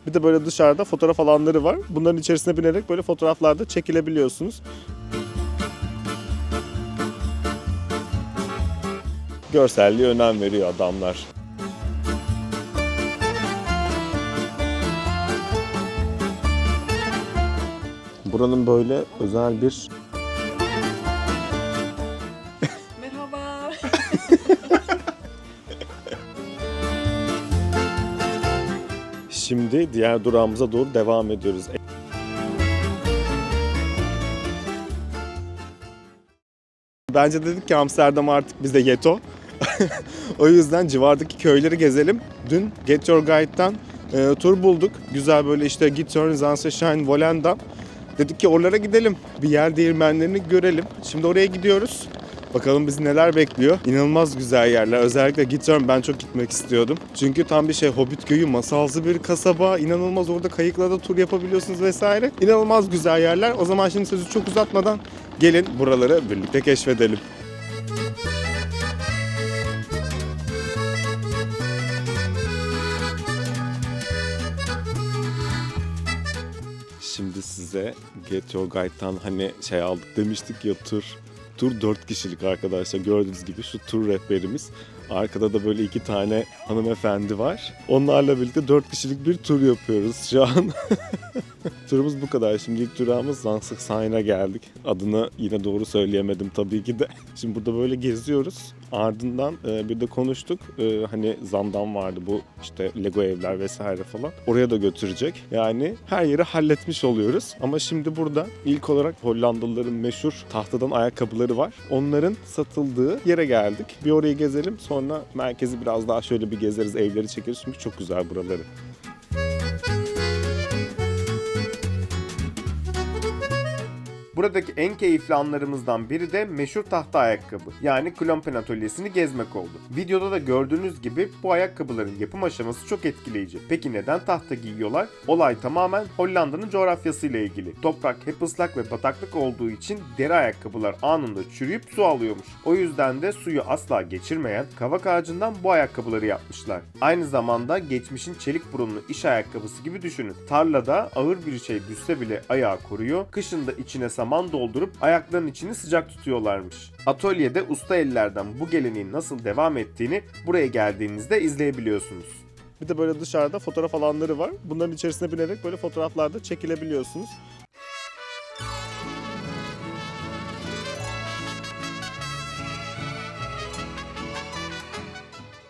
Bir de böyle dışarıda fotoğraf alanları var. Bunların içerisine binerek böyle fotoğraflarda çekilebiliyorsunuz. Görselliğe önem veriyor adamlar. Buranın böyle özel bir... Merhaba. Şimdi diğer durağımıza doğru devam ediyoruz. Bence dedik ki Amsterdam artık bize yeto. O yüzden civardaki köyleri gezelim. Dün Get Your Guide'dan tur bulduk. Güzel böyle işte Gittern, Zaanstreichem, Volendam. Dedik ki oralara gidelim. Bir yer değirmenlerini görelim. Şimdi oraya gidiyoruz. Bakalım bizi neler bekliyor. İnanılmaz güzel yerler. Özellikle Gittern ben çok gitmek istiyordum. Çünkü tam bir Hobbit köyü, masalsı bir kasaba. İnanılmaz, orada kayıkla da tur yapabiliyorsunuz vesaire. İnanılmaz güzel yerler. O zaman şimdi sözü çok uzatmadan gelin buraları birlikte keşfedelim. Şimdi size Get Your Guide'dan hani aldık demiştik ya tur. Tur 4 kişilik arkadaşlar. Gördüğünüz gibi şu tur rehberimiz. Arkada da böyle 2 tane hanımefendi var. Onlarla birlikte 4 kişilik bir tur yapıyoruz şu an. Turumuz bu kadar. Şimdi ilk durağımız Zaanstreichen'a geldik. Adını yine doğru söyleyemedim tabii ki de. Şimdi burada böyle geziyoruz. Ardından bir de konuştuk. Hani Zaandam vardı, bu işte Lego evler vesaire falan. Oraya da götürecek. Yani her yeri halletmiş oluyoruz. Ama şimdi burada ilk olarak Hollandalıların meşhur tahtadan ayakkabıları var. Onların satıldığı yere geldik. Bir orayı gezelim. Sonra merkezi biraz daha şöyle bir gezeriz. Evleri çekeriz. Çünkü çok güzel buraları. Buradaki en keyifli anlarımızdan biri de meşhur tahta ayakkabı, yani Klompen atölyesini gezmek oldu. Videoda da gördüğünüz gibi bu ayakkabıların yapım aşaması çok etkileyici. Peki neden tahta giyiyorlar? Olay tamamen Hollanda'nın coğrafyasıyla ilgili. Toprak hep ıslak ve bataklık olduğu için deri ayakkabılar anında çürüyüp su alıyormuş. O yüzden de suyu asla geçirmeyen kavak ağacından bu ayakkabıları yapmışlar. Aynı zamanda geçmişin çelik burunlu iş ayakkabısı gibi düşünün. Tarlada ağır bir şey düşse bile ayağı koruyor, kışın da içine saman doldurup ayaklarının içini sıcak tutuyorlarmış. Atölyede usta ellerden bu geleneğin nasıl devam ettiğini buraya geldiğinizde izleyebiliyorsunuz. Bir de böyle dışarıda fotoğraf alanları var. Bunların içerisine binerek böyle fotoğraflarda çekilebiliyorsunuz.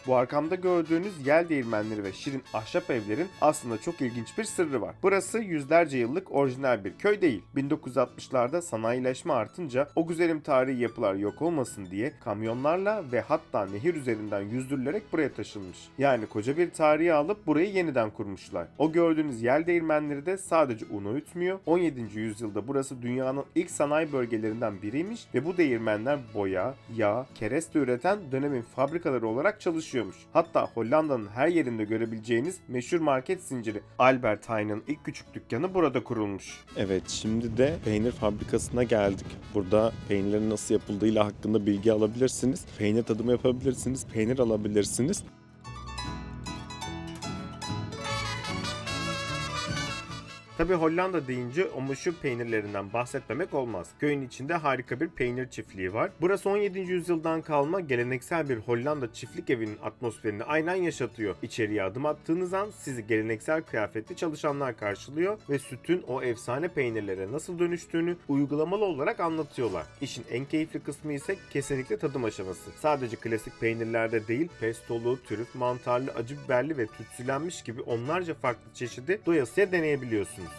Bu arkamda gördüğünüz yel değirmenleri ve şirin ahşap evlerin aslında çok ilginç bir sırrı var. Burası yüzlerce yıllık orijinal bir köy değil. 1960'larda sanayileşme artınca o güzelim tarihi yapılar yok olmasın diye kamyonlarla ve hatta nehir üzerinden yüzdürülerek buraya taşınmış. Yani koca bir tarihi alıp burayı yeniden kurmuşlar. O gördüğünüz yel değirmenleri de sadece un öğütmüyor. 17. yüzyılda burası dünyanın ilk sanayi bölgelerinden biriymiş ve bu değirmenler boya, yağ, kereste üreten dönemin fabrikaları olarak çalışıyor. Hatta Hollanda'nın her yerinde görebileceğiniz meşhur market zinciri Albert Heijn'ın ilk küçük dükkanı burada kurulmuş. Evet, şimdi de peynir fabrikasına geldik. Burada peynirlerin nasıl yapıldığıyla hakkında bilgi alabilirsiniz. Peynir tadımı yapabilirsiniz, peynir alabilirsiniz. Tabi Hollanda deyince o meşhur peynirlerinden bahsetmemek olmaz. Köyün içinde harika bir peynir çiftliği var. Burası 17. yüzyıldan kalma geleneksel bir Hollanda çiftlik evinin atmosferini aynen yaşatıyor. İçeriye adım attığınız an sizi geleneksel kıyafetli çalışanlar karşılıyor ve sütün o efsane peynirlere nasıl dönüştüğünü uygulamalı olarak anlatıyorlar. İşin en keyifli kısmı ise kesinlikle tadım aşaması. Sadece klasik peynirlerde değil, pestolu, trüf mantarlı, acı biberli ve tütsülenmiş gibi onlarca farklı çeşidi doyasıya deneyebiliyorsunuz.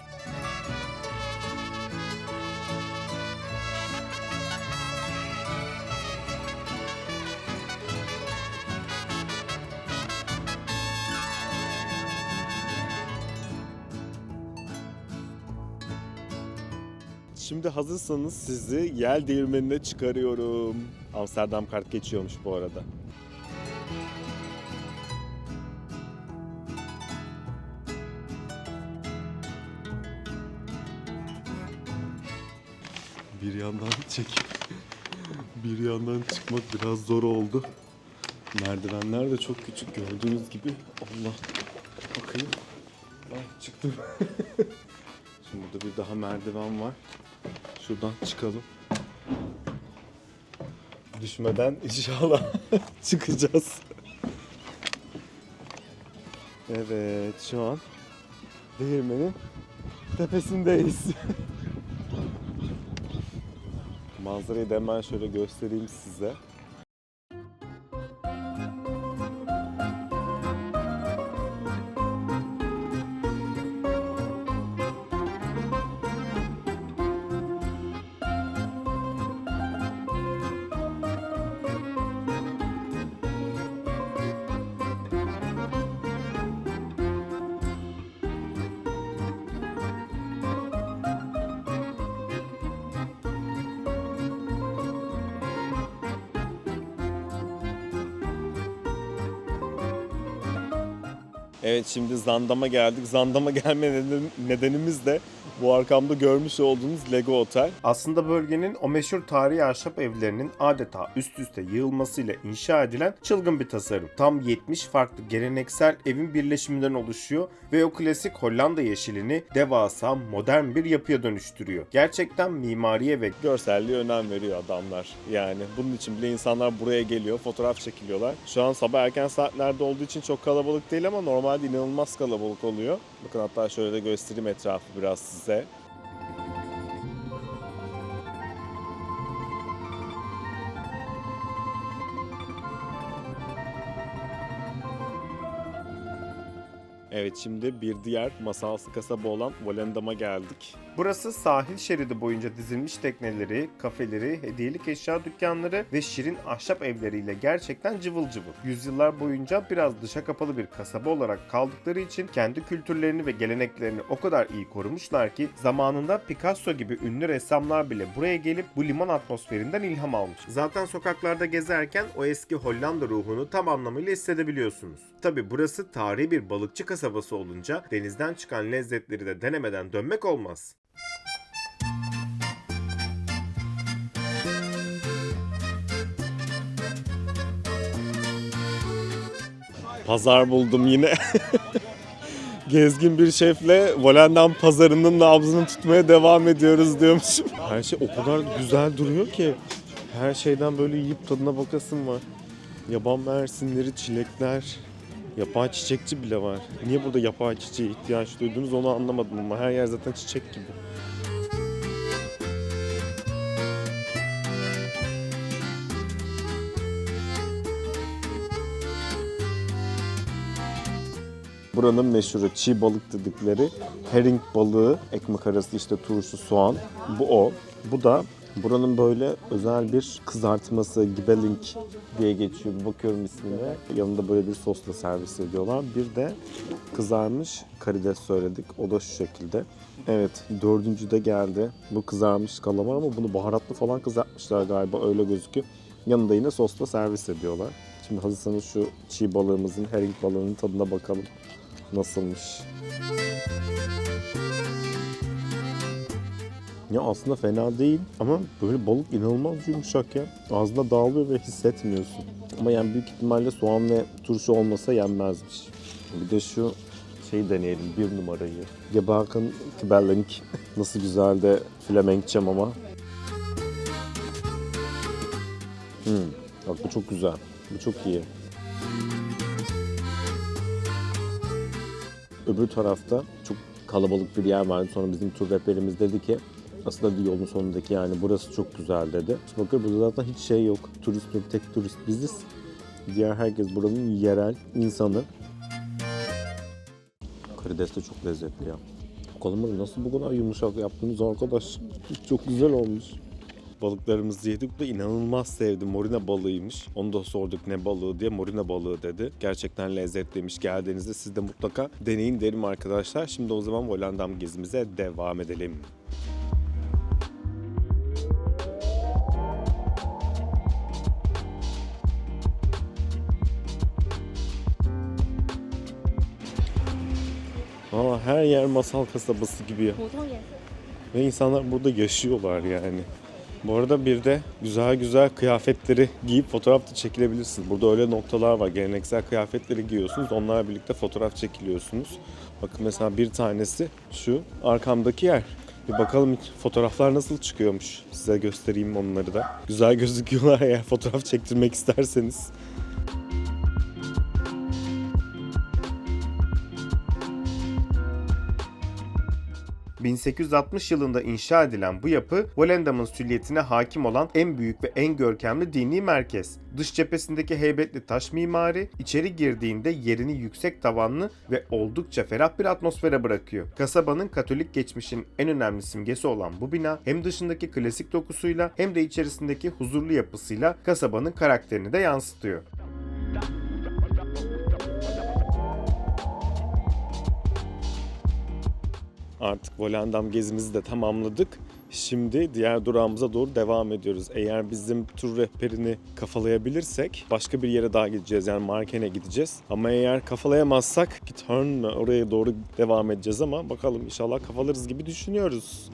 Şimdi hazırsanız sizi yel değirmenine çıkarıyorum. Amsterdam kart geçiyormuş bu arada. Bir yandan çekip bir yandan çıkmak biraz zor oldu. Merdivenler de çok küçük gördüğünüz gibi. Allah, bakayım. Ay, çıktım. Şimdi burada bir daha merdiven var. Şuradan çıkalım. Düşmeden inşallah çıkacağız. Evet, şu an değirmenin tepesindeyiz. Manzarayı da hemen şöyle göstereyim size. Evet, şimdi Zandam'a geldik. Zandam'a gelme nedenimiz de bu arkamda görmüş olduğunuz Lego Otel. Aslında bölgenin o meşhur tarihi ahşap evlerinin adeta üst üste yığılmasıyla inşa edilen çılgın bir tasarım. Tam 70 farklı geleneksel evin birleşiminden oluşuyor ve o klasik Hollanda yeşilini devasa modern bir yapıya dönüştürüyor. Gerçekten mimariye ve görselliğe önem veriyor adamlar. Yani bunun için bile insanlar buraya geliyor, fotoğraf çekiliyorlar. Şu an sabah erken saatlerde olduğu için çok kalabalık değil ama normalde inanılmaz kalabalık oluyor. Bakın hatta şöyle de göstereyim etrafı biraz size. Evet, şimdi bir diğer masalsı kasaba olan Volendam'a geldik. Burası sahil şeridi boyunca dizilmiş tekneleri, kafeleri, hediyelik eşya dükkanları ve şirin ahşap evleriyle gerçekten cıvıl cıvıl. Yüzyıllar boyunca biraz dışa kapalı bir kasaba olarak kaldıkları için kendi kültürlerini ve geleneklerini o kadar iyi korumuşlar ki zamanında Picasso gibi ünlü ressamlar bile buraya gelip bu liman atmosferinden ilham almış. Zaten sokaklarda gezerken o eski Hollanda ruhunu tam anlamıyla hissedebiliyorsunuz. Tabi burası tarihi bir balıkçı kasabası olunca denizden çıkan lezzetleri de denemeden dönmek olmaz. Pazar buldum yine. Gezgin bir şefle Volendam pazarının nabzını tutmaya devam ediyoruz diyormuşum. Her şey o kadar güzel duruyor ki her şeyden böyle yiyip tadına bakasım var. Yaban mersinleri, çilekler, yapay çiçekçi bile var. Niye burada yapay çiçeğe ihtiyaç duydunuz onu anlamadım ama her yer zaten çiçek gibi. Buranın meşhuru çiğ balık dedikleri herring balığı, ekmek arası işte turşu, soğan. Bu o. Bu da buranın böyle özel bir kızartması, gibeling diye geçiyor. Bir bakıyorum ismine. Yanında böyle bir sosla servis ediyorlar. Bir de kızarmış karides söyledik. O da şu şekilde. Evet, dördüncü de geldi. Bu kızarmış kalamar ama bunu baharatlı falan kızartmışlar galiba, öyle gözüküyor. Yanında yine sosla servis ediyorlar. Şimdi hazırsanız şu çiğ balığımızın, herring balığının tadına bakalım. Nasılmış? Ya aslında fena değil ama böyle balık inanılmaz yumuşak ya. Ağzına dağılıyor ve hissetmiyorsun. Ama yani büyük ihtimalle soğan ve turşu olmasa yenmezmiş. Bir de şu şeyi deneyelim, bir numarayı. Gebaken Kibelling. Nasıl güzel de Flemenkçem ama. Bak bu çok güzel. Bu çok iyi. Öbür tarafta çok kalabalık bir yer vardı. Sonra bizim tur rehberimiz dedi ki aslında yolun sonundaki yani burası çok güzel dedi. Bakın burada zaten hiç şey yok. Turist yok, tek turist biziz. Diğer herkes buranın yerel insanı. Karides de çok lezzetli ya. Kalamarı nasıl bu kadar yumuşak yaptınız arkadaş? Çok güzel olmuş. Balıklarımızı yedik. Bu da inanılmaz sevdim. Morina balığıymış. Onu da sorduk ne balığı diye. Morina balığı dedi. Gerçekten lezzetliymiş. Geldiğinizde siz de mutlaka deneyin derim arkadaşlar. Şimdi o zaman Volendam gezimize devam edelim. Her yer masal kasabası gibi ya. Ve insanlar burada yaşıyorlar yani. Bu arada bir de güzel güzel kıyafetleri giyip fotoğraf da çekilebilirsiniz. Burada öyle noktalar var. Geleneksel kıyafetleri giyiyorsunuz. Onlarla birlikte fotoğraf çekiliyorsunuz. Bakın mesela bir tanesi şu arkamdaki yer. Bir bakalım fotoğraflar nasıl çıkıyormuş. Size göstereyim onları da. Güzel gözüküyorlar eğer fotoğraf çektirmek isterseniz. 1860 yılında inşa edilen bu yapı, Volendam'ın sülliyetine hakim olan en büyük ve en görkemli dini merkez. Dış cephesindeki heybetli taş mimari, içeri girdiğinde yerini yüksek tavanlı ve oldukça ferah bir atmosfere bırakıyor. Kasabanın Katolik geçmişinin en önemli simgesi olan bu bina, hem dışındaki klasik dokusuyla hem de içerisindeki huzurlu yapısıyla kasabanın karakterini de yansıtıyor. Artık Volendam gezimizi de tamamladık. Şimdi diğer durağımıza doğru devam ediyoruz. Eğer bizim tur rehberini kafalayabilirsek başka bir yere daha gideceğiz. Yani Marken'e gideceğiz. Ama eğer kafalayamazsak Githörn oraya doğru devam edeceğiz ama bakalım inşallah kafalarız gibi düşünüyoruz.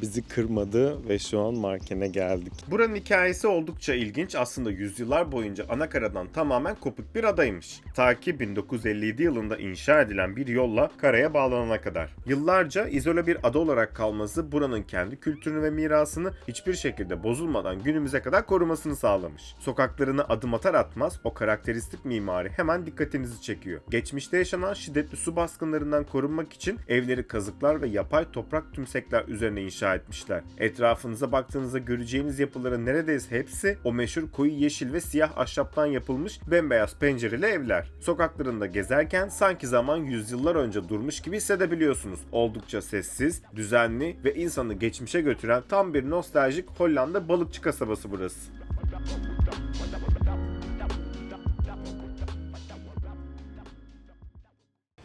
Bizi kırmadı ve şu an Marken'e geldik. Buranın hikayesi oldukça ilginç. Aslında yüzyıllar boyunca anakaradan tamamen kopuk bir adaymış. Ta ki 1957 yılında inşa edilen bir yolla karaya bağlanana kadar. Yıllarca izole bir ada olarak kalması buranın kendi kültürünü ve mirasını hiçbir şekilde bozulmadan günümüze kadar korumasını sağlamış. Sokaklarına adım atar atmaz o karakteristik mimari hemen dikkatinizi çekiyor. Geçmişte yaşanan şiddetli su baskınlarından korunmak için evleri kazıklar ve yapay toprak tümsekler üzerine inşa etmişler. Etrafınıza baktığınızda göreceğiniz yapıların neredeyse hepsi o meşhur koyu yeşil ve siyah ahşaptan yapılmış bembeyaz pencereli evler. Sokaklarında gezerken sanki zaman yüzyıllar önce durmuş gibi hissedebiliyorsunuz. Oldukça sessiz, düzenli ve insanı geçmişe götüren tam bir nostaljik Hollanda balıkçı kasabası burası.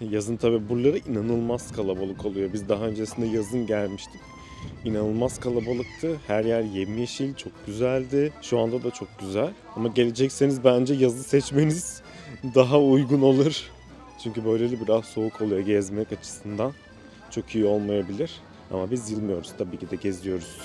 Yazın tabi buraları inanılmaz kalabalık oluyor. Biz daha öncesinde yazın gelmiştik. İnanılmaz kalabalıktı. Her yer yemyeşil, çok güzeldi. Şu anda da çok güzel. Ama gelecekseniz bence yazı seçmeniz daha uygun olur. Çünkü böyleli biraz soğuk oluyor gezmek açısından. Çok iyi olmayabilir. Ama biz yılmıyoruz. Tabii ki de geziyoruz.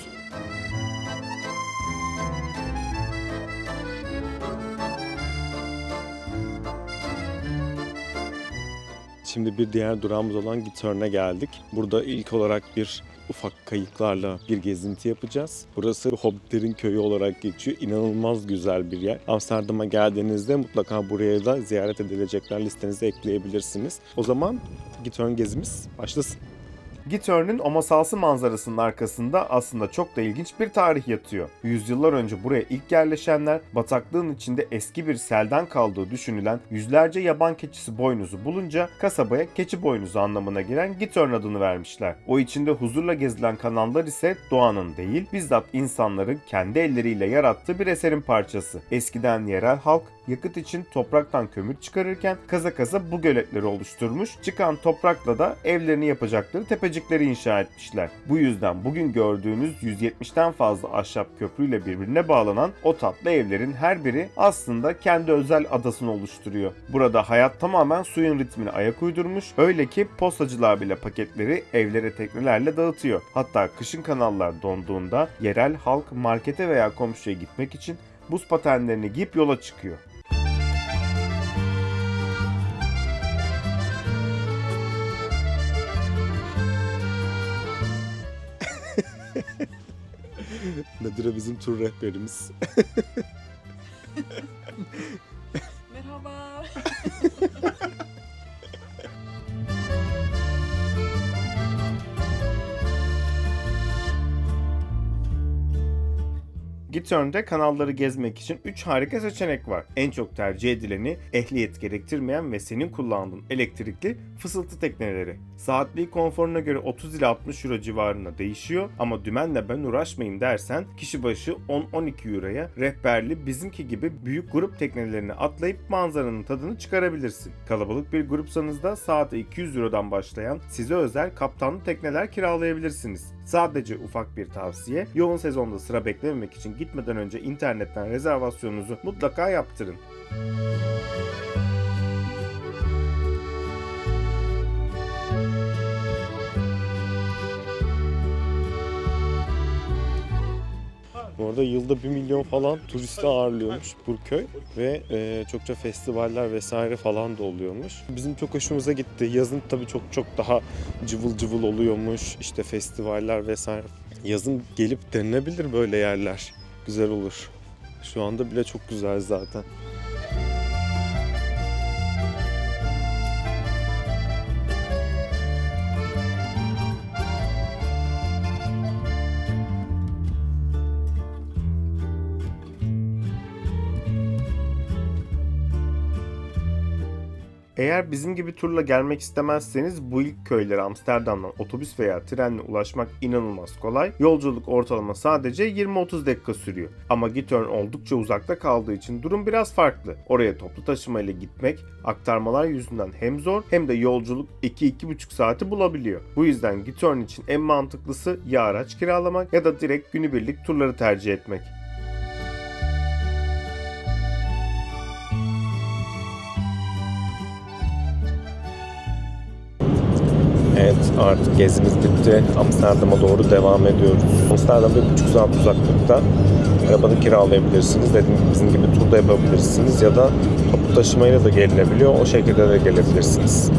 Şimdi bir diğer durağımız olan Githörn'e geldik. Burada ilk olarak bir ufak kayıklarla bir gezinti yapacağız. Burası Hobbitlerin köyü olarak geçiyor. İnanılmaz güzel bir yer. Amsterdam'a geldiğinizde mutlaka buraya da ziyaret edilecekler listenize ekleyebilirsiniz. O zaman Githörn gezimiz başlasın. Githörn'ün o masalsı manzarasının arkasında aslında çok da ilginç bir tarih yatıyor. Yüzyıllar önce buraya ilk yerleşenler bataklığın içinde eski bir selden kaldığı düşünülen yüzlerce yaban keçisi boynuzu bulunca kasabaya keçi boynuzu anlamına gelen Githörn adını vermişler. O içinde huzurla gezilen kanallar ise doğanın değil bizzat insanların kendi elleriyle yarattığı bir eserin parçası. Eskiden yerel halk yakıt için topraktan kömür çıkarırken kaza kaza bu göletleri oluşturmuş, çıkan toprakla da evlerini yapacakları tepecikleri inşa etmişler. Bu yüzden bugün gördüğünüz 170'ten fazla ahşap köprüyle birbirine bağlanan o tatlı evlerin her biri aslında kendi özel adasını oluşturuyor. Burada hayat tamamen suyun ritmine ayak uydurmuş, öyle ki postacılar bile paketleri evlere teknelerle dağıtıyor. Hatta kışın kanallar donduğunda yerel halk markete veya komşuya gitmek için buz patenlerini giyip yola çıkıyor. Nadira bizim tur rehberimiz. Merhaba. Githörn'de kanalları gezmek için 3 harika seçenek var. En çok tercih edileni ehliyet gerektirmeyen ve senin kullandığın elektrikli fısıltı tekneleri. Saatliği konforuna göre 30 ila 60 euro civarında değişiyor ama dümenle ben uğraşmayayım dersen kişi başı 10-12 euroya rehberli bizimki gibi büyük grup teknelerine atlayıp manzaranın tadını çıkarabilirsin. Kalabalık bir grupsanız da saate 200 eurodan başlayan size özel kaptanlı tekneler kiralayabilirsiniz. Sadece ufak bir tavsiye, yoğun sezonda sıra beklememek için gitmeden önce internetten rezervasyonunuzu mutlaka yaptırın. Bu arada yılda 1 milyon falan turisti ağırlıyormuş bu köy ve çokça festivaller vesaire falan da oluyormuş. Bizim çok hoşumuza gitti. Yazın tabii çok daha cıvıl cıvıl oluyormuş. İşte festivaller vesaire. Yazın gelip denilebilir böyle yerler. Güzel olur. Şu anda bile çok güzel zaten. Eğer bizim gibi turla gelmek istemezseniz bu ilk köylere Amsterdam'dan otobüs veya trenle ulaşmak inanılmaz kolay. Yolculuk ortalama sadece 20-30 dakika sürüyor. Ama Giethoorn oldukça uzakta kaldığı için durum biraz farklı. Oraya toplu taşıma ile gitmek aktarmalar yüzünden hem zor hem de yolculuk 2-2,5 saati bulabiliyor. Bu yüzden Giethoorn için en mantıklısı ya araç kiralamak ya da direkt günübirlik turları tercih etmek. Evet, artık gezimiz bitti. Amsterdam'a doğru devam ediyoruz. Amsterdam 1,5 saat uzaklıkta. Arabanı kiralayabilirsiniz. Dediğim gibi bizim gibi turda yapabilirsiniz ya da toplu taşımayla da gelinebiliyor. O şekilde de gelebilirsiniz.